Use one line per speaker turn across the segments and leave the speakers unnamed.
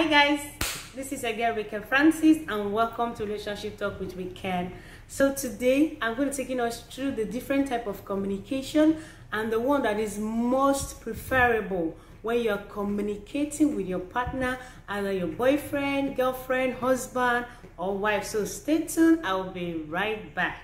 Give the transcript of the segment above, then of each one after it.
guys, this is again Rika Francis and welcome to Relationship Talk with Rika. So today I'm going to take us through the different type of communication and the one that is most preferable when you're communicating with your partner, either your boyfriend, girlfriend, husband or wife. So stay tuned, I will be right back.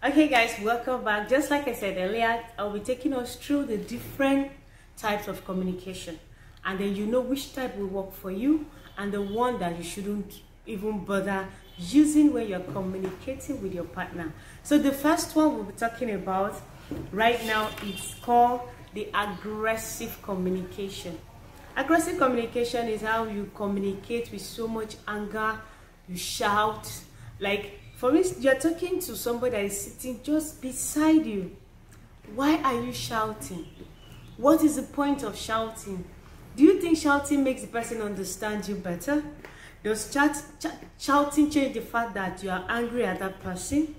Okay guys, welcome back. Just like I said earlier, I'll be taking us through the different types of communication, and then you know which type will work for you and the one that you shouldn't even bother using when you're communicating with your partner. So the first one we'll be talking about right now is called the aggressive communication. Aggressive communication is how you communicate with so much anger, you shout. Like, for instance, you're talking to somebody that is sitting just beside you. Why are you shouting? What is the point of shouting? Do you think shouting makes the person understand you better? Does shouting change the fact that you are angry at that person?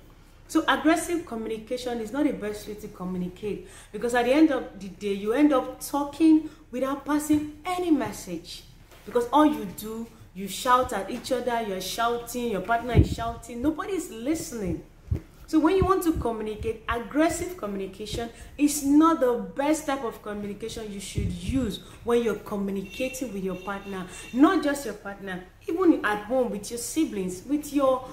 So aggressive communication is not the best way to communicate, because at the end of the day, you end up talking without passing any message. Because all you do, you shout at each other, you're shouting, your partner is shouting, nobody is listening. So when you want to communicate, aggressive communication is not the best type of communication you should use when you're communicating with your partner. Not just your partner, even at home, with your siblings, with your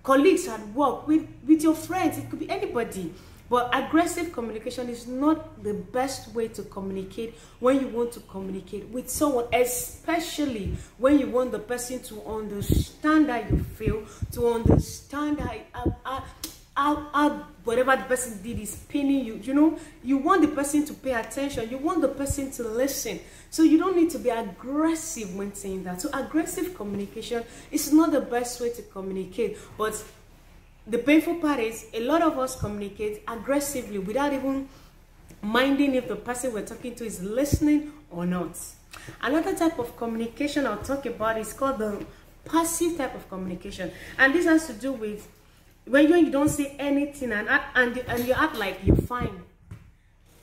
colleagues at work, with your friends, it could be anybody. But aggressive communication is not the best way to communicate when you want to communicate with someone, especially when you want the person to understand how you feel, to understand how whatever the person did is paining you. You know, you want the person to pay attention, you want the person to listen. So you don't need to be aggressive when saying that. So aggressive communication is not the best way to communicate. But the painful part is a lot of us communicate aggressively without even minding if the person we're talking to is listening or not. Another type of communication I'll talk about is called the passive type of communication. And this has to do with when you don't say anything and you act like you're fine.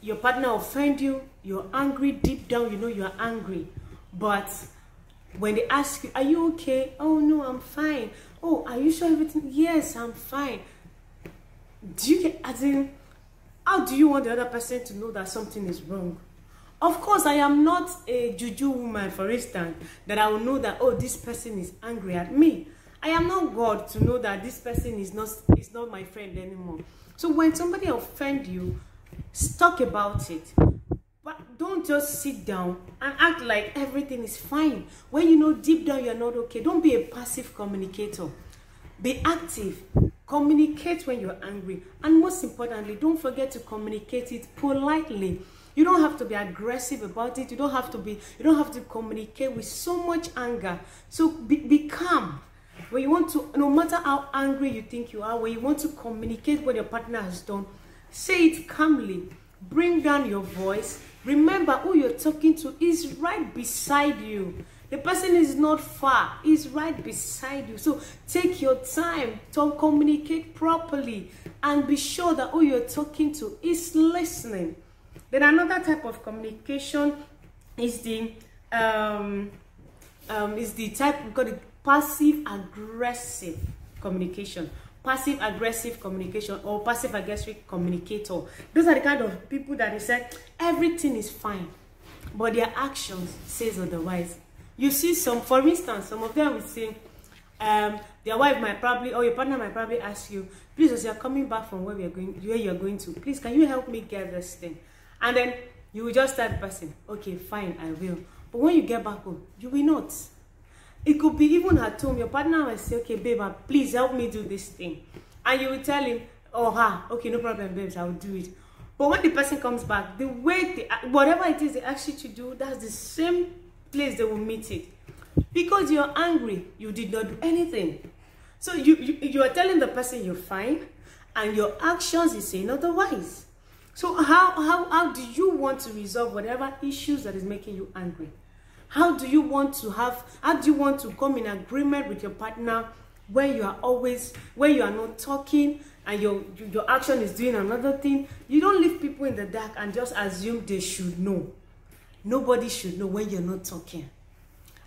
Your partner offend you, you're angry, deep down you know you're angry. But when they ask you, are you okay? Oh no, I'm fine. Oh, are you sure everything? Yes, I'm fine. Do you get, as in, how do you want the other person to know that something is wrong? Of course, I am not a juju woman, for instance, that I will know that, oh, this person is angry at me. I am not God to know that this person is not my friend anymore. So when somebody offends you, talk about it. But don't just sit down and act like everything is fine when you know deep down you're not okay. Don't be a passive communicator. Be active. Communicate when you're angry. And most importantly, don't forget to communicate it politely. You don't have to be aggressive about it. You don't have to communicate with so much anger. So be calm. When you want to, no matter how angry you think you are, when you want to communicate what your partner has done, say it calmly. Bring down your voice. Remember, who you're talking to is right beside you. The person is not far, he's right beside you. So take your time to communicate properly and be sure that who you're talking to is listening. Then another type of communication is the type we call the passive aggressive communication. Passive aggressive communication or passive aggressive communicator. Those are the kind of people that they say everything is fine, but their actions says otherwise. You see some, for instance, some of them will say, their wife might probably, or your partner might probably ask you, please, as you're coming back from where you're going to, please, can you help me get this thing? And then you will just tell the person, okay, fine, I will. But when you get back home, you will not. It could be even at home, your partner might say, okay, babe, please help me do this thing. And you will tell him, oh, okay, no problem, babes, I will do it. But when the person comes back, the way whatever it is they ask you to do, that's the same place they will meet it. Because you're angry, you did not do anything. So you are telling the person you're fine, and your actions is saying otherwise. So how do you want to resolve whatever issues that is making you angry? How do you want to come in agreement with your partner when you are not talking and your action is doing another thing. You don't leave people in the dark and just assume they should know. Nobody should know when you're not talking.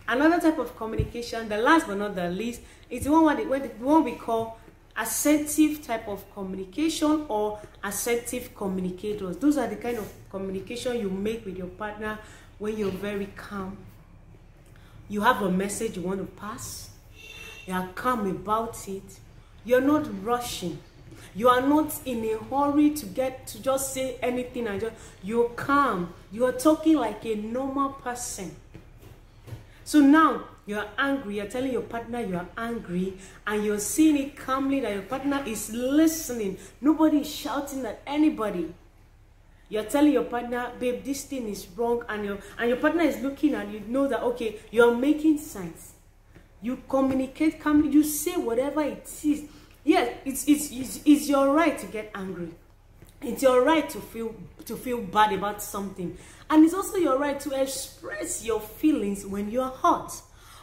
Another type of communication, the last but not the least, is the one we call assertive type of communication or assertive communicators. Those are the kind of communication you make with your partner when you're very calm. You have a message you want to pass. You are calm about it. You're not rushing. You are not in a hurry to just say anything and you're calm. You are talking like a normal person. So now you're angry, you're telling your partner you are angry, and you're seeing it calmly that your partner is listening. Nobody is shouting at anybody. You're telling your partner, babe, this thing is wrong, and your partner is looking and you know that, okay, you're making sense. You communicate calmly, you say whatever it is. Yes, it's your right to get angry. It's your right to feel bad about something. And it's also your right to express your feelings when you're hurt.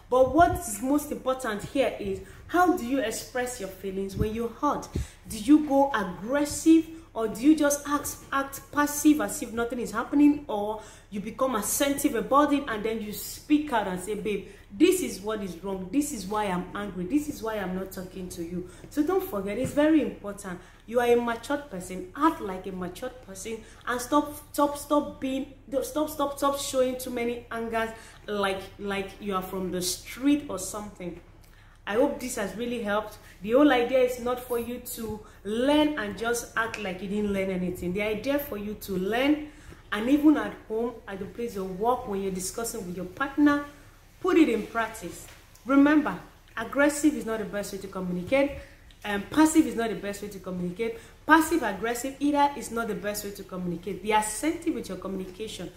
But what is most important here is, how do you express your feelings when you're hurt? Do you go aggressive, or do you just act passive as if nothing is happening, or you become assertive about it and then you speak out and say, babe, this is what is wrong. This is why I'm angry. This is why I'm not talking to you. So don't forget, it's very important. You are a matured person. Act like a matured person and stop showing too many angers like you are from the street or something. I hope this has really helped. The whole idea is not for you to learn and just act like you didn't learn anything. The idea for you to learn, and even at home, at the place of work, when you're discussing with your partner, put it in practice. Remember, aggressive is not the best way to communicate. Passive is not the best way to communicate. Passive aggressive either is not the best way to communicate. Be assertive with your communication.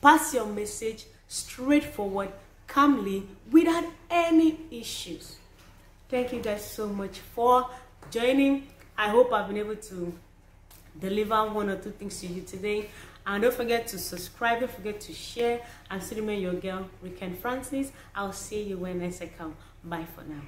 Pass your message straightforward, calmly, without any issues. Thank you guys so much for joining. I hope I've been able to deliver one or two things to you today. And don't forget to subscribe, don't forget to share, and still remain your girl, Weekend Francis. I'll see you when next I come. Bye for now.